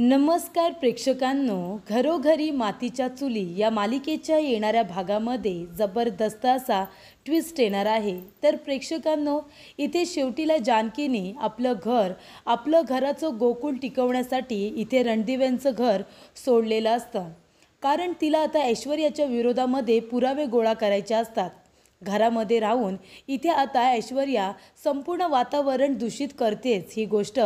नमस्कार प्रेक्षकांनो, घरोघरी मातीच्या चुली या मालिकेच्या येणाऱ्या भागामध्ये जबरदस्त असा ट्विस्ट येणार आहे। तर प्रेक्षकांनो, इथे शेवटीला जानकीने आपलं घराचं गोकुळ टिकवण्यासाठी इथे रणदिव्यांचं घर सोडलेलं असतं, कारण तिला आता ऐश्वर्याच्या विरोधामध्ये पुरावे गोळा करायचे असतात। घरामध्ये राहून इथे आता ऐश्वर्या संपूर्ण वातावरण दूषित करतेच ही गोष्ट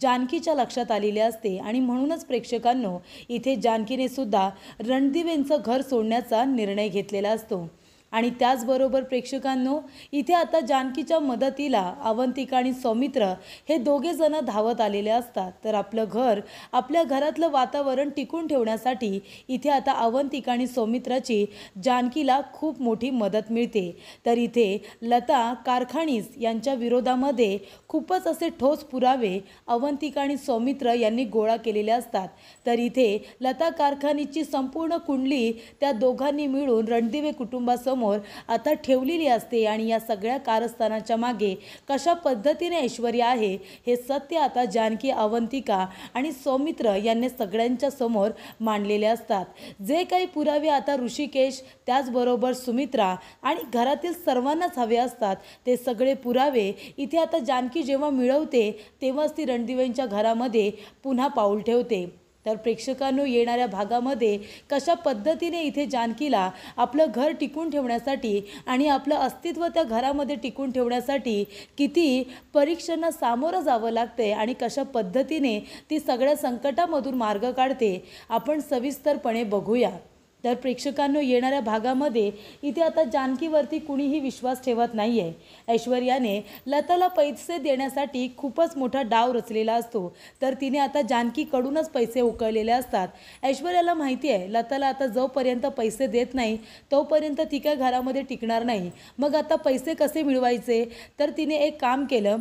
जानकीच्या लक्षात आलेली असते आणि म्हणूनच प्रेक्षकांनो, इथे जानकीने सुद्धा रणदिवेंचं घर सोडण्याचा निर्णय घेतलेला असतो। आणि त्याचबरोबर प्रेक्षकांनो, इथे आता जानकीच्या मदतीला अवंतिका आणि सौमित्र हे दोघे जण धावत आलेले असतात। तर आपल्या घरातलं वातावरण टिकून ठेवण्यासाठी इथे आता अवंतिका आणि सौमित्राची जानकीला खूप मोठी मदत मिळते। तर इथे लता कारखानीस यांच्या विरोधामध्ये खूपच असे ठोस पुरावे अवंतिका आणि सौमित्र यांनी गोळा केलेले असतात। तर इथे लता कारखानीची संपूर्ण कुंडली त्या दोघांनी मिळून रणदिवे कुटुंबासमोर आता ठेवलेली असते आणि या सगळ्या कारस्थानाच्या मागे कशा पद्धतीने ऐश्वर्या आहे हे सत्य आता जानकी, अवंतिका आणि सौमित्र यांनी सगळ्यांच्या समोर मांडलेले असतात। जे काही पुरावे आता ऋषिकेश, त्याचबरोबर सुमित्रा आणि घरातील सर्वांनाच हवे असतात, ते सगळे पुरावे इथे आता जानकी जेव्हा मिळवते तेव्हाच ती रणदिवेंच्या घरामध्ये पुन्हा पाऊल ठेवते। तर प्रेक्षकांनो, येणाऱ्या भागामध्ये कशा पद्धतीने इथे जानकीला आपलं घर टिकून ठेवण्यासाठी आणि आपलं अस्तित्व त्या घरामध्ये टिकून ठेवण्यासाठी किती परीक्षांना सामोरं जावं लागते आणि कशा पद्धतीने ती सगळ्या संकटामधून मार्ग काढते, आपण सविस्तरपणे बघूया। तर प्रेक्षकांनो, येणाऱ्या भागामध्ये इथे आता जानकीवरती कुणीही विश्वास ठेवत नाही आहे। ऐश्वर्याने लताला पैसे देण्यासाठी खूपच मोठा डाव रचलेला असतो, तर तिने आता जानकीकडूनच पैसे उकळलेले असतात। ऐश्वर्याला माहिती आहे, लताला आता जोपर्यंत पैसे देत नाही तोपर्यंत ती काय घरामध्ये टिकणार नाही। मग आता पैसे कसे मिळवायचे, तर तिने एक काम केलं।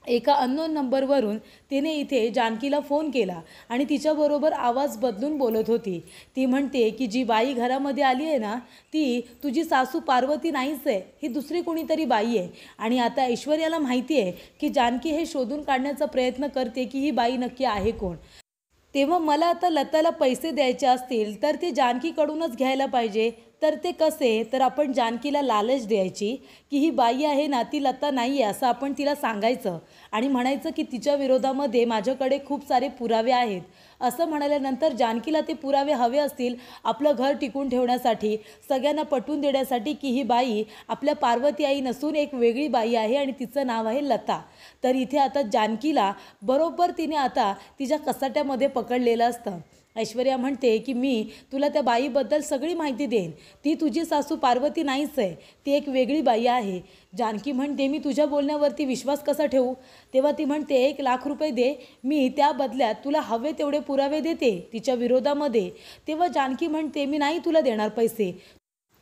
एका अननोन नंबरवरून तिने इथे जानकीला फोन केला आणि तिच्याबरोबर आवाज बदलून बोलत होती। ती म्हणते की जी बाई घरामध्ये आली आहे ना, ती तुझी सासू पार्वती नाहीच आहे, ही दुसरी कोणीतरी बाई आहे। आणि आता ऐश्वर्याला माहिती आहे की जानकी हे शोधून काढण्याचा प्रयत्न करते की ही बाई नक्की आहे कोण। तेव्हा मला आता लताला पैसे द्यायचे असतील तर ते जानकीकडूनच घ्यायला पाहिजे। तर ते कसे, तर आपण जानकीला लालच द्यायची की ही बाई आहे ना, ती लता नाही आहे असं आपण तिला सांगायचं आणि म्हणायचं की तिच्या विरोधामध्ये माझ्याकडे खूप सारे पुरावे आहेत असं म्हणाल्यानंतर जानकीला ते पुरावे हवे असतील आपलं घर टिकून ठेवण्यासाठी, सगळ्यांना पटवून देण्यासाठी की ही बाई आपल्या पार्वती आई नसून एक वेगळी बाई आहे आणि तिचं नाव आहे लता। तर इथे आता जानकीला बरोबर तिने आता तिच्या कसाट्यामध्ये पकडलेलं असतं। ऐश्वर्या म्हणते की मी तुला त्या बाईबद्दल सगळी माहिती देईन, ती तुझी सासू पार्वती नाहीच आहे, ती एक वेगळी बाई आहे। जानकी म्हणते मी तुझ्या बोलण्यावरती विश्वास कसा ठेवू। तेव्हा ती म्हणते 1,00,000 रुपये दे, मी त्या बदल्यात तुला हवे तेवढे पुरावे देते तिच्या विरोधामध्ये। तेव्हा जानकी म्हणते मी नाही तुला देणार पैसे,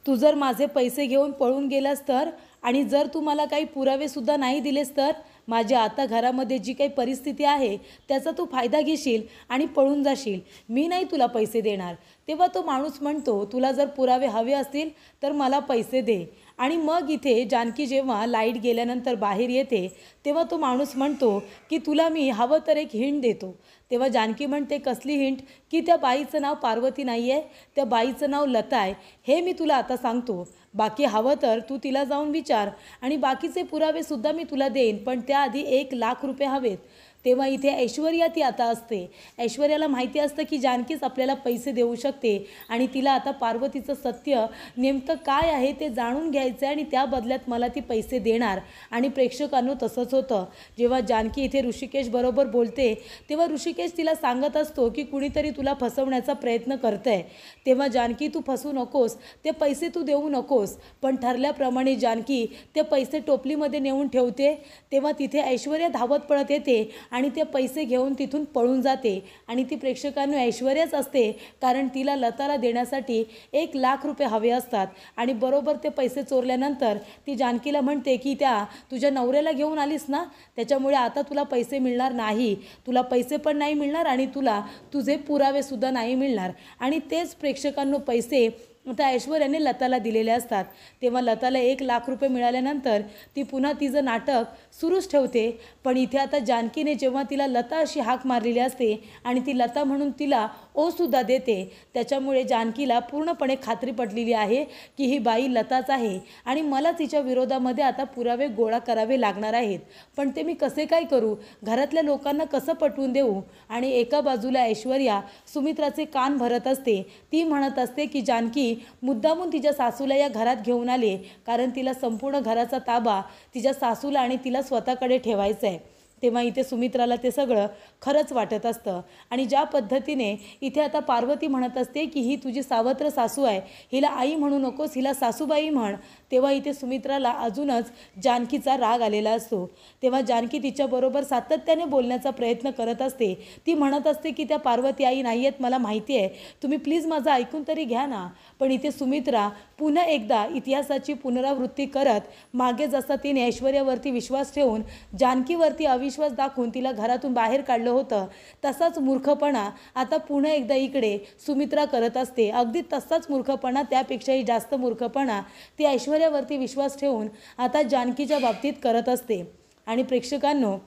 तू जर माझे पैसे घेऊन पळून गेलास तर, आणि जर तू मला काही पुरावेसुद्धा नाही दिलेस तर माझी आता घरामध्ये जी काही परिस्थिती आहे त्याचा तू फायदा घेशील आणि पळून जाशील, मी नाही तुला पैसे देणार। तेव्हा तो माणूस म्हणतो तुला जर पुरावे हवे असतील तर मला पैसे दे। आणि मग इथे जानकी जेव्हा लाईट गेल्यानंतर बाहेर येते तेव्हा तो माणूस म्हणतो की तुला मी हवं तर एक हिंट देतो। तेव्हा जानकी म्हणते कसली हिंट, की त्या बाईचं नाव पार्वती नाही आहे, त्या बाईचं नाव लता आहे, हे मी तुला आता सांगतो। बाकी हवं तर तू तिला जाऊन विचार आणि बाकीचे पुरावेसुद्धा मी तुला देईन, पण त्याआधी 1,00,000 रुपये हवेत। तेव्हा इथे ऐश्वर्या ती आता असते। ऐश्वर्याला माहिती असतं की जानकीच आपल्याला पैसे देऊ शकते आणि तिला आता पार्वतीचं सत्य नेमकं काय आहे ते जाणून घ्यायचं आहे आणि त्या बदल्यात मला ती पैसे देणार। आणि प्रेक्षकांनो, तसंच होतं। जेव्हा जानकी इथे ऋषिकेश बरोबर बोलते तेव्हा ऋषिकेश तिला सांगत असतो की कुणीतरी तुला फसवण्याचा प्रयत्न करतंय, तेव्हा जानकी तू फसू नकोस, ते पैसे तू देऊ नकोस। पण ठरल्याप्रमाणे जानकी ते पैसे टोपलीमध्ये नेऊन ठेवते। तेव्हा तिथे ऐश्वर्या धावत पळत येते आणि ते पैसे घेऊन तिथून पळून जाते आणि ती प्रेक्षकांनो ऐश्वर्याच असते, कारण तिला लताला देण्यासाठी 1,00,000 रुपये हवे असतात। आणि बरोबर ते पैसे चोरल्यानंतर ती जानकीला म्हणते की त्या तुझ्या नवऱ्याला घेऊन आलीस ना, त्याच्यामुळे आता तुला पैसे मिळणार नाही, तुला पैसे पण नाही मिळणार आणि तुला तुझे पुरावेसुद्धा नाही मिळणार। आणि तेच प्रेक्षकांनो पैसे त्या ऐश्वर्याने लताला दिलेले असतात। तेव्हा लताला 1,00,000 रुपये मिळाल्यानंतर ती पुन्हा तिचं नाटक सुरूच ठेवते। पण इथे आता जानकीने जेव्हा तिला लता अशी हाक मारलेली असते आणि ती लता म्हणून तिला ओसुद्धा देते, त्याच्यामुळे जानकीला पूर्णपणे खात्री पटलेली आहे की ही बाई लताच आहे आणि मला तिच्या विरोधामध्ये आता पुरावे गोळा करावे लागणार आहेत। पण ते मी कसे काय करू, घरातल्या लोकांना कसं पटवून देऊ? आणि एका बाजूला ऐश्वर्या सुमित्राचे कान भरत असते। ती म्हणत असते की जानकी मुद्दामून तिच्या सासूला या घरात घेऊन आले कारण तिला संपूर्ण घराचा ताबा तिच्या सासूला आणि तिला स्वतःकडे ठेवायचा आहे। तेव्हा इथे सुमित्राला ते सगळं खरंच वाटत असतं आणि ज्या पद्धतीने इथे आता पार्वती म्हणत असते की ही तुझी सावत्र सासू आहे, हिला आई म्हणू नकोस, हिला सासूबाई म्हण, तेव्हा इथे सुमित्राला अजूनच जानकीचा राग आलेला असतो। तेव्हा जानकी तिच्याबरोबर सातत्याने बोलण्याचा प्रयत्न करत असते। ती म्हणत असते की त्या पार्वती आई नाही आहेत, मला माहिती आहे, तुम्ही प्लीज माझं ऐकून तरी घ्या ना। पण इथे सुमित्रा पुन्हा एकदा इतिहासाची पुनरावृत्ती करत मागे जसा तिने ऐश्वर्यावरती विश्वास ठेवून जानकीवरती अविश्वास दाखवून तिला घरातून बाहेर काढलं होतं, तसाच मूर्खपणा आता पुन्हा एकदा इकडे सुमित्रा करत असते। अगदी तसाच मूर्खपणा, त्यापेक्षाही जास्त मूर्खपणा ती ऐश्वर्यावरती विश्वास ठेवून आता जानकीच्या बाबतीत करत असते। आणि प्रेक्षकांनो,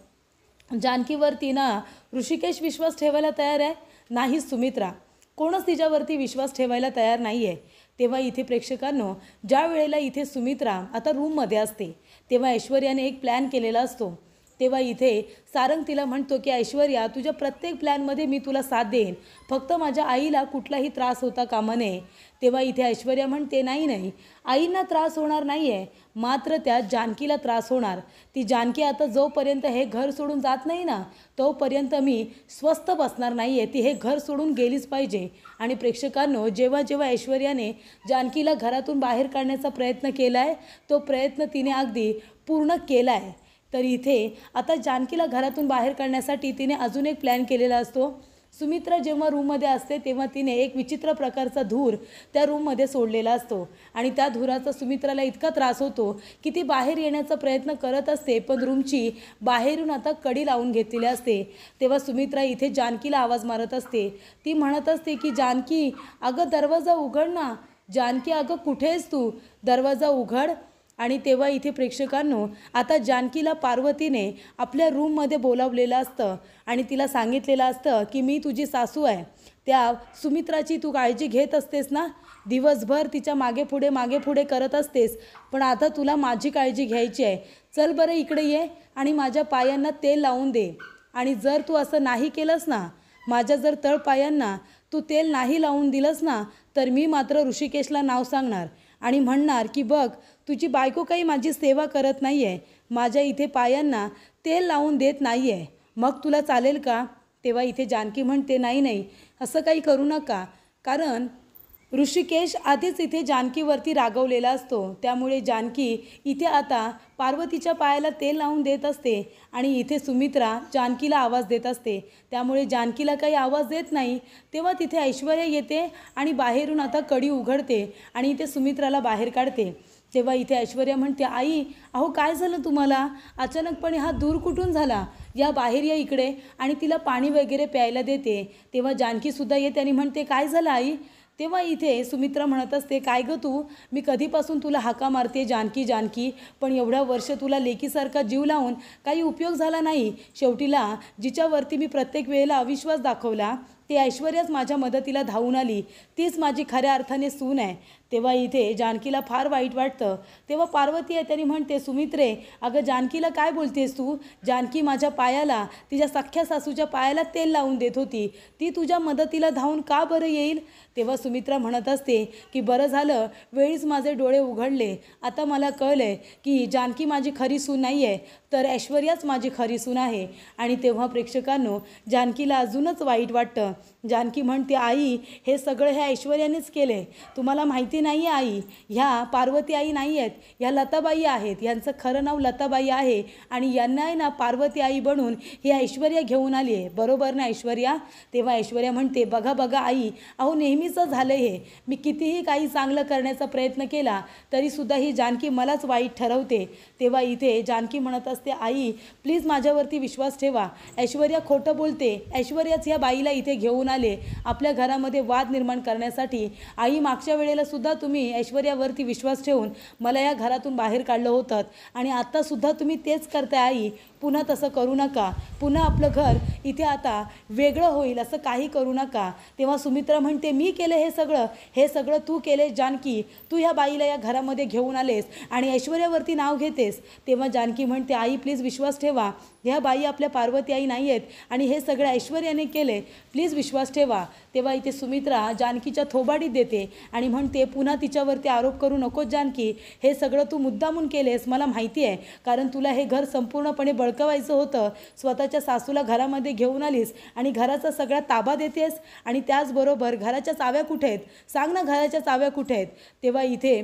जानकीवरती ना ऋषिकेश विश्वास ठेवायला तयार आहे, नाही सुमित्रा, कोणच तिच्यावरती विश्वास ठेवायला तयार नाही आहे। तेव्हा इथे प्रेक्षकांनो, ज्या वेळेला इथे सुमित्रा आता रूममध्ये असते तेव्हा ऐश्वर्याने एक प्लॅन केलेला असतो। तेव्हा इथे सारंग तिला म्हणतो की ऐश्वर्या, तुझ्या प्रत्येक प्लॅनमध्ये मी तुला साथ देईन, फक्त माझ्या आईला कुठलाही त्रास होता कामा नये। तेव्हा इथे ऐश्वर्या म्हणते नाही, आईंना त्रास होणार नाही आहे, मात्र त्या जानकीला त्रास होणार। ती जानकी आता जोपर्यंत हे घर सोडून जात नाही ना, तोपर्यंत मी स्वस्थ बसणार नाही आहे, ती हे घर सोडून गेलीच पाहिजे। आणि प्रेक्षकांनो, जेव्हा जेव्हा ऐश्वर्याने जानकीला घरातून बाहेर काढण्याचा प्रयत्न केला आहे, तो प्रयत्न तिने अगदी पूर्ण केला आहे। तर इथे आता जानकीला घरातून बाहेर काढण्यासाठी तिने अजून एक प्लॅन केलेला असतो। सुमित्रा जेव्हा रूममध्ये असते तेव्हा तिने एक विचित्र प्रकारचा धूर त्या रूममध्ये सोडलेला असतो आणि त्या धुराचा सुमित्राला इतका त्रास होतो की ती बाहेर येण्याचा प्रयत्न करत असते, पण रूमची बाहेरून आता कडी लावून घेतलेली असते। तेव्हा सुमित्रा इथे जानकीला आवाज मारत असते। ती म्हणत असते की जानकी, अगं दरवाजा उघड ना, जानकी अगं कुठेस तू, दरवाजा उघड। आणि तेव्हा इथे प्रेक्षकांनो, आता जानकीला पार्वतीने आपल्या रूममध्ये बोलावलेलं असतं आणि तिला सांगितलेलं असतं की मी तुझी सासू आहे, त्या सुमित्राची तू काळजी घेत असतेस ना, दिवसभर तिच्या मागे पुढे करत असतेस, पण आता तुला माझी काळजी घ्यायची आहे। चल बरं इकडे ये आणि माझ्या पायांना तेल लावून दे, आणि जर तू असं नाही केलंस ना, माझ्या जर तळपायांना तू तेल नाही लावून दिलंस ना, तर मी मात्र ऋषिकेशला नाव सांगणार आणि म्हणणार की बघ, तुझी बायको काही माझी सेवा करत नाही आहे, माझ्या इथे पायांना तेल लावून देत नाही आहे, मग तुला चालेल का? तेव्हा इथे जानकी म्हणते नाही, असं काही करू नका, कारण ऋषिकेश आधीच इथे जानकीवरती रागवलेला असतो। त्यामुळे जानकी इथे आता पार्वतीच्या पायाला तेल लावून देत असते आणि इथे सुमित्रा जानकीला आवाज देत असते, त्यामुळे जानकीला काही आवाज देत नाही। तेव्हा तिथे ऐश्वर्या येते आणि बाहेरून आता कडी उघडते आणि इथे सुमित्राला बाहेर काढते। तेव्हा इथे ऐश्वर्या म्हणते, आई अहो काय झालं तुम्हाला, अचानकपणे हा दूर कुठून झाला, या बाहेर या इकडे, आणि तिला पाणी वगैरे प्यायला देते। तेव्हा जानकीसुद्धा येते आणि म्हणते, काय झालं आई? तेव्हा इथे सुमित्रा म्हणत असते, काय गं तू, मी कधीपासून तुला हाका मारते जानकी, पण एवढ्या वर्ष तुला लेकीसारखा जीव लावून काही उपयोग झाला नाही। शेवटीला जिच्यावरती मी प्रत्येक वेळेला अविश्वास दाखवला ती ऐश्वर्याच माझ्या मदतीला धावून आली, तीच माझी खऱ्या अर्थाने सून आहे। तेव्हा इथे जानकीला फार वाईट वाटतं। तेव्हा पार्वती आहे त्यांनी म्हणते, सुमित्रे अगं जानकीला काय बोलतेस तू, जानकी माझ्या पायाला, तिच्या सख्ख्या सासूच्या पायाला तेल लावून देत होती, ती तुझ्या मदतीला धावून का बरं येईल? तेव्हा सुमित्रा म्हणत असते की बरं झालं वेळीच माझे डोळे उघडले, आता मला कळलंय की जानकी माझी खरी सून नाही आहे, तर ऐश्वर्याच माझी खरी सून आहे। आणि तेव्हा प्रेक्षकांनो, जानकीला अजूनच वाईट वाटतं। जानकी म्हणते, आई हे सगळं ह्या ऐश्वर्यानेच केले, तुम्हाला माहिती नाही आहे आई, ह्या पार्वती आई नाही आहेत, ह्या लताबाई आहेत, यांचं खरं नाव लताबाई आहे आणि यांना आहे ना पार्वती आई बनून ही ऐश्वर्या घेऊन आली आहे, बरोबर ना ऐश्वर्या? तेव्हा ऐश्वर्या म्हणते, बघा आई, अहो नेहमीच झालं हे, मी कितीही काही चांगलं करण्याचा प्रयत्न केला तरीसुद्धा ही जानकी मलाच वाईट ठरवते। तेव्हा इथे जानकी म्हणत असते, आई प्लीज माझ्यावरती विश्वास ठेवा, ऐश्वर्या खोटं बोलते, ऐश्वर्याच ह्या बाईला इथे घेऊन आले आपल्या घरामध्ये वाद निर्माण करण्यासाठी. आई, मागच्या वेळेला सुद्धा तुम्ही ऐश्वर्यावरती विश्वास ठेवून मला या घरातून बाहेर काढलं होतं आणि आत्तासुद्धा तुम्ही तेच करताय आई. पुन्हा तसं करू नका. पुन्हा आपलं घर इथे आता वेगळं होईल असं काही करू नका. तेव्हा सुमित्रा म्हणते, मी केलं हे सगळं तू केले जानकी. तू ह्या बाईला या घरामध्ये घेऊन आलेस आणि ऐश्वर्यावरती नाव घेतेस. तेव्हा जानकी म्हणते, आई प्लीज विश्वास ठेवा, ह्या बाई आपल्या पार्वती आई नाही आहेत आणि हे सगळं ऐश्वर्याने केले, प्लीज विश्वास ठेवा. तेव्हा इथे सुमित्रा जानकीच्या थोबाडीत देते आणि म्हणते, पुन्हा तिच्यावरती आरोप करू नकोस जानकी. हे सगळं तू मुद्दामून केलेस, मला माहिती आहे, कारण तुला हे घर संपूर्णपणे बळकवायचं होतं. स्वतःच्या सासूला घरामध्ये घेऊन आलीस आणि घराचा सगळा ताबा देतेस आणि त्याचबरोबर घराच्या चाव्या कुठे आहेत? सांग ना, घराच्या चाव्या कुठे आहेत? तेव्हा इथे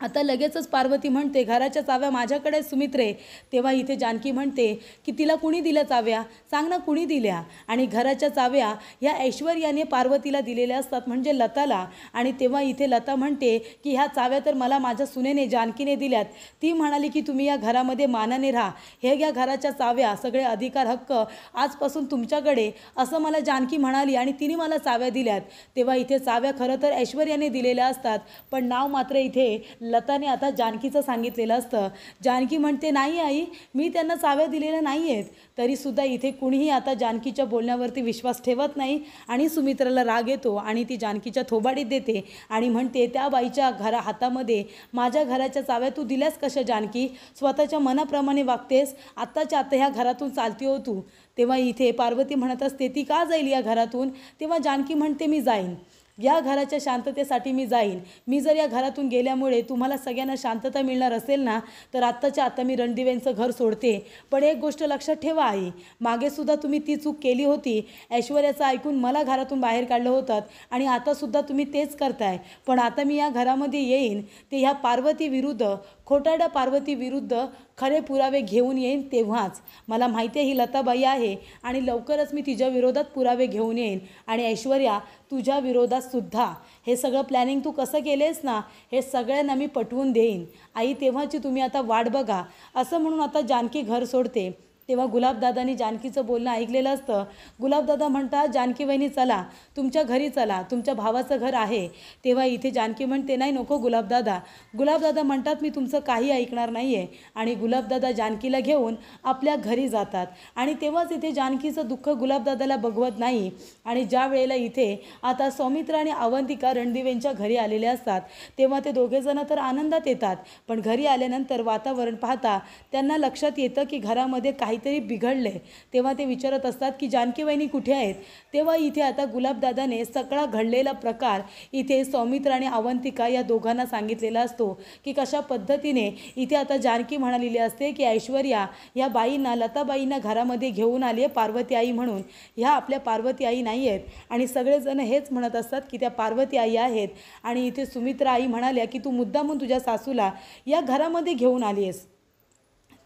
आता लगेचच पार्वती म्हणते, घराच्या चाव्या माझ्याकडे सुमित्रे. तेव्हा इथे जानकी म्हणते की तिला कुणी दिल्या चाव्या? सांग ना, कुणी दिल्या? आणि घराच्या चाव्या ह्या ऐश्वर्याने पार्वतीला दिलेल्या असतात, म्हणजे लताला. आणि तेव्हा इथे लता म्हणते की ह्या चाव्या तर मला माझ्या सुनेने जानकीने दिल्यात. ती म्हणाली की तुम्ही या घरामध्ये मानाने राहा, हे घ्या घराच्या चाव्या, सगळे अधिकार हक्क आजपासून तुमच्याकडे, असं मला जानकी म्हणाली आणि तिने मला चाव्या दिल्यात. तेव्हा इथे चाव्या खरं तर ऐश्वर्याने दिलेल्या असतात, पण नाव मात्र इथे लताने आता जानकीचं सांगितलेलं असतं. जानकी म्हणते, नाही आई, मी त्यांना चाव्या दिलेल्या नाही आहेत. तरीसुद्धा इथे कुणीही आता जानकीच्या बोलण्यावरती विश्वास ठेवत नाही आणि सुमित्राला राग येतो आणि ती जानकीच्या थोबाडीत देते आणि म्हणते, त्या बाईच्या हातामध्ये माझ्या घराच्या चाव्या तू दिल्यास कशा जानकी? स्वतःच्या मनाप्रमाणे वागतेस, आत्ताच्या आता ह्या घरातून चालती हो तू. तेव्हा इथे पार्वती म्हणत असते, ती का जाईल या घरातून? तेव्हा जानकी म्हणते, मी जाईन, या घराच्या शांततेसाठी मी जाईन. मी जर या घरातून गेल्यामुळे तुम्हाला सगळ्यांना शांतता मिळणार असेल ना, तर आत्ताच्या आता मी रणदिव्यांचं घर सोडते. पण एक गोष्ट लक्षात ठेवा आई, मागेसुद्धा तुम्ही ती चूक केली होती. ऐश्वर्याचं ऐकून मला घरातून बाहेर काढलं होतं आणि आतासुद्धा तुम्ही तेच करताय. पण आता मी या घरामध्ये येईन ते ह्या पार्वती विरुद्ध, खोटारड्या पार्वती विरुद्ध खरे पुरावे घेऊन येईन. तेव्हाच मला माहिती आहे ही लताबाई आहे आणि लवकरच मी तिच्या विरोधात पुरावे घेऊन येईन. आणि ऐश्वर्या, तुझ्या विरोधात सुद्धा हे सगळं प्लॅनिंग तू कसं केलेस ना, हे सगळ्यांना मी पटवून देईन आई. तेव्हाची तुम्ही आता वाट बघा, असं म्हणून आता जानकी घर सोडते. तेव्हा गुलाबदादांनी जानकीचं बोलणं ऐकलेलं असतं. गुलाबदादा म्हणतात, जानकी वहिनी चला, तुमच्या घरी चला, तुमच्या भावाचं घर आहे. तेव्हा इथे जानकी म्हणते, नाही नको गुलाबदादा. गुलाबदादा म्हणतात, मी तुमचं काही ऐकणार नाही आहे. आणि गुलाबदादा जानकीला घेऊन आपल्या घरी जातात. आणि तेव्हाच इथे जानकीचं दुःख गुलाबदादाला बघवत नाही. आणि ज्या वेळेला इथे आता सौमित्र आणि अवंतिका रणदिवेंच्या घरी आलेले असतात, तेव्हा ते दोघेजणं तर आनंदात येतात. पण घरी आल्यानंतर वातावरण पाहता त्यांना लक्षात येतं की घरामध्ये काहीतरी बिघडले. तेव्हा ते विचारत असतात की जानकी वहिनी कुठे आहेत? तेव्हा इथे आता गुलाबदादाने सगळा घडलेला प्रकार इथे सौमित्र आणि अवंतिका या दोघांना सांगितलेला असतो की कशा पद्धतीने इथे आता जानकी म्हणालेली असते की ऐश्वर्या या बाईंना, लताबाईंना घरामध्ये घेऊन आली आहे पार्वती आई म्हणून. ह्या आपल्या पार्वती आई नाही आहेत. आणि सगळेजण हेच म्हणत असतात की त्या पार्वती आई आहेत. आणि इथे सुमित्रा आई म्हणाल्या की तू मुद्दामून तुझ्या सासूला या घरामध्ये घेऊन आली आहेस.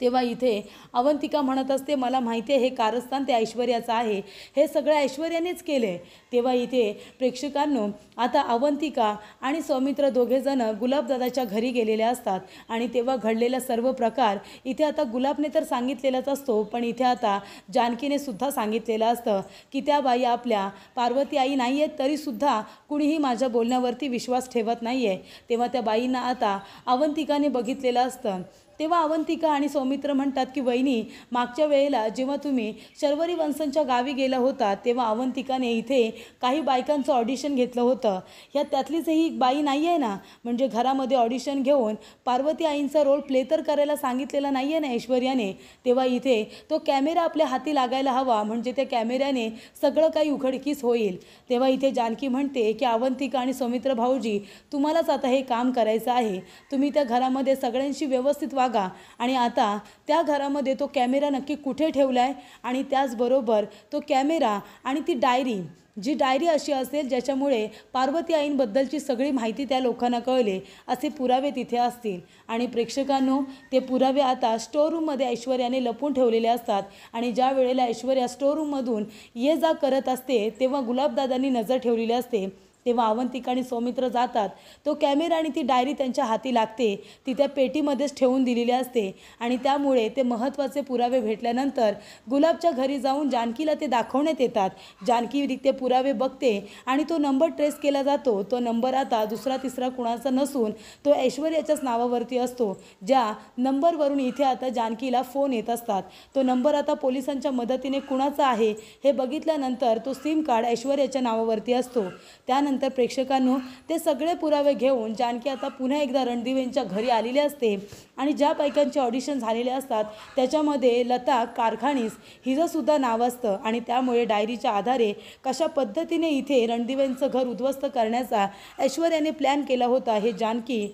तेव्हा इथे अवंतिका म्हणत असते, मला माहिती आहे हे कारस्थान ते ऐश्वर्याचं आहे, हे सगळं ऐश्वर्यानेच केले. तेव्हा इथे प्रेक्षकांनो आता अवंतिका आणि सौमित्र दोघेजणं गुलाबदादाच्या घरी गेलेले असतात. आणि तेव्हा घडलेला सर्व प्रकार इथे आता गुलाबने तर सांगितलेलाच असतो, पण इथे आता जानकीने सुद्धा सांगितलेलं असतं की त्या बाई आपल्या पार्वती आई नाही आहेत, तरीसुद्धा कुणीही माझ्या बोलण्यावरती विश्वास ठेवत नाही आहे. तेव्हा त्या बाईंना आता अवंतिकाने बघितलेलं असतं. तेव्हा अवंतिका आणि सौमित्र म्हणतात की वहिनी, मागच्या वेळेला जेव्हा तुम्ही शर्वरी वंशांच्या गावी गेला होता तेव्हा अवंतिकाने इथे काही बायकांचं ऑडिशन घेतलं होतं. त्यातलीच ही बाई नाही आहे ना, म्हणजे घरामध्ये ऑडिशन घेऊन पार्वती आईंचा रोल प्ले तर करायला सांगितलेला नाही आहे ना ऐश्वर्याने. तेव्हा इथे तो कॅमेरा आपल्या हाती लागायला हवा, म्हणजे त्या कॅमेऱ्याने सगळं काही उघडकीस होईल. तेव्हा इथे जानकी म्हणते की अवंतिका आणि सौमित्र भाऊजी, तुम्हालाच आता हे काम करायचं आहे. तुम्ही त्या घरामध्ये सगळ्यांशी व्यवस्थित आणि आता त्या घरामध्ये तो कॅमेरा नक्की कुठे ठेवला आहे आणि त्याचबरोबर तो कॅमेरा आणि ती डायरी, जी डायरी अशी असेल ज्याच्यामुळे पार्वती आईंबद्दलची सगळी माहिती त्या लोकांना कळले, असे पुरावे तिथे असतील. आणि प्रेक्षकांनो, ते पुरावे आता स्टोअरूममध्ये ऐश्वर्याने लपून ठेवलेले असतात. आणि ज्या वेळेला ऐश्वर्या स्टोअरूममधून ये जा करत असते तेव्हा गुलाबदादांनी नजर ठेवलेली असते तेव्हा अवंतिका आणि सौमित्र जातात. तो कॅमेरा आणि ती डायरी त्यांच्या हाती लागते. ती त्या पेटीमध्येच ठेवून दिलेली असते आणि त्यामुळे ते महत्त्वाचे पुरावे भेटल्यानंतर गुलाबच्या घरी जाऊन जानकीला ते दाखवण्यात येतात. जानकी ते पुरावे बघते आणि तो नंबर ट्रेस केला जातो. तो नंबर आता दुसरा तिसरा कुणाचा नसून तो ऐश्वर्याच्याच नावावरती असतो, ज्या नंबरवरून इथे आता जानकीला फोन येत असतात. तो नंबर आता पोलिसांच्या मदतीने कुणाचा आहे हे बघितल्यानंतर तो सिम कार्ड ऐश्वर्याच्या नावावरती असतो. त्यानंतर प्रेक्षकांनो ते सगळे पुरावे घेऊन जानकी आता पुन्हा एकदा रणदिवेंच्या घरी आलेली असते आणि ज्या बायकांचे ऑडिशन झालेले असतात त्याच्यामध्ये लता कारखानीस हिचंसुद्धा नाव असतं आणि त्यामुळे डायरीच्या आधारे कशा पद्धतीने इथे रणदिवेंचं घर उद्ध्वस्त करण्याचा ऐश्वर्याने प्लॅन केला होता हे जानकी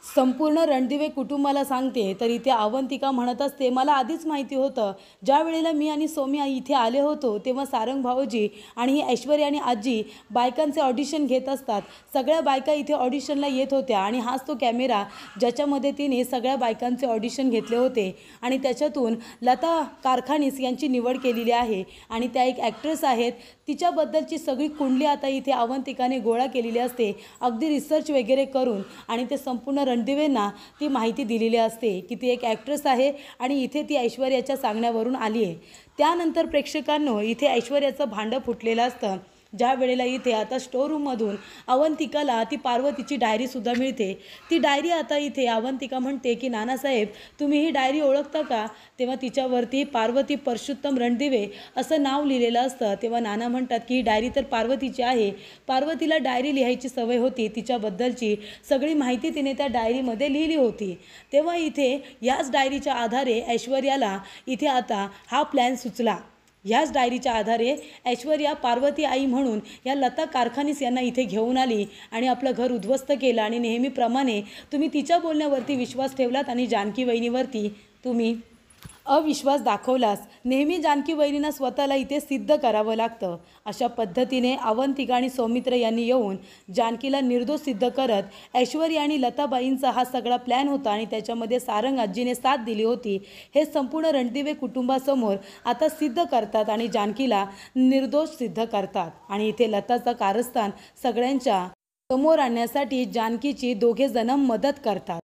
संपूर्ण रणदिवे कुटुंबाला सांगते. तर इथे अवंतिका म्हणत असते, मला आधीच माहिती होतं. ज्या वेळेला मी आणि सौम्या इथे आले होतो तेव्हा सारंग भाऊजी आणि ही ऐश्वर्या आणि आजी बायकांचे ऑडिशन घेत असतात. सगळ्या बायका इथे ऑडिशनला येत होत्या आणि हाच तो कॅमेरा ज्याच्यामध्ये तिने सगळ्या बायकांचे ऑडिशन घेतले होते आणि त्याच्यातून लता कारखानीस यांची निवड केलेली आहे आणि त्या एक ॲक्ट्रेस आहेत. तिच्याबद्दलची सगळी कुंडली आता इथे अवंतिकाने गोळा केलेली असते, अगदी रिसर्च वगैरे करून, आणि ते संपूर्ण रणदिवेंना ती माहिती दिलेली असते की ती एक ॲक्ट्रेस आहे आणि इथे ती ऐश्वर्याच्या सांगण्यावरून आली आहे. त्यानंतर प्रेक्षकांनो इथे ऐश्वर्याचं भांडं फुटलेलं असतं. ज्या वेळेला इथे आता स्टोरूममधून अवंतिकाला ती पार्वतीची डायरीसुद्धा मिळते. ती डायरी आता इथे अवंतिका म्हणते की नानासाहेब तुम्ही ही डायरी ओळखता का? तेव्हा तिच्यावरती पार्वती परषुत्तम रणदिवे असं नाव लिहिलेलं असतं. तेव्हा नाना म्हणतात की ही डायरी तर पार्वतीची आहे. पार्वतीला डायरी लिहायची सवय होती, तिच्याबद्दलची सगळी माहिती तिने त्या डायरीमध्ये लिहिली होती. तेव्हा इथे याच डायरीच्या आधारे ऐश्वर्याला इथे आता हा प्लॅन सुचला. ह्याच डायरीच्या आधारे ऐश्वर्या पार्वती आई म्हणून या लता कारखानीस यांना इथे घेऊन आली आणि आपलं घर उद्ध्वस्त केलं आणि नेहमीप्रमाणे तुम्ही तिच्या बोलण्यावरती विश्वास ठेवलात आणि जानकी वहिनीवरती तुम्ही अविश्वास दाखवलास. नेहमी जानकी वहिनींना स्वतःला इथे सिद्ध करावं लागतं. अशा पद्धतीने अवंतिका आणि सौमित्र यांनी येऊन जानकीला निर्दोष सिद्ध करत ऐश्वर्या आणि लताबाईंचा हा सगळा प्लॅन होता आणि त्याच्यामध्ये सारंग आजीने साथ दिली होती. हे संपूर्ण रणदिवे कुटुंबासमोर आता सिद्ध करतात आणि जानकीला निर्दोष सिद्ध करतात आणि इथे लताचा कारस्थान सगळ्यांच्या समोर आणण्यासाठी जानकीची दोघे जण मदत करतात.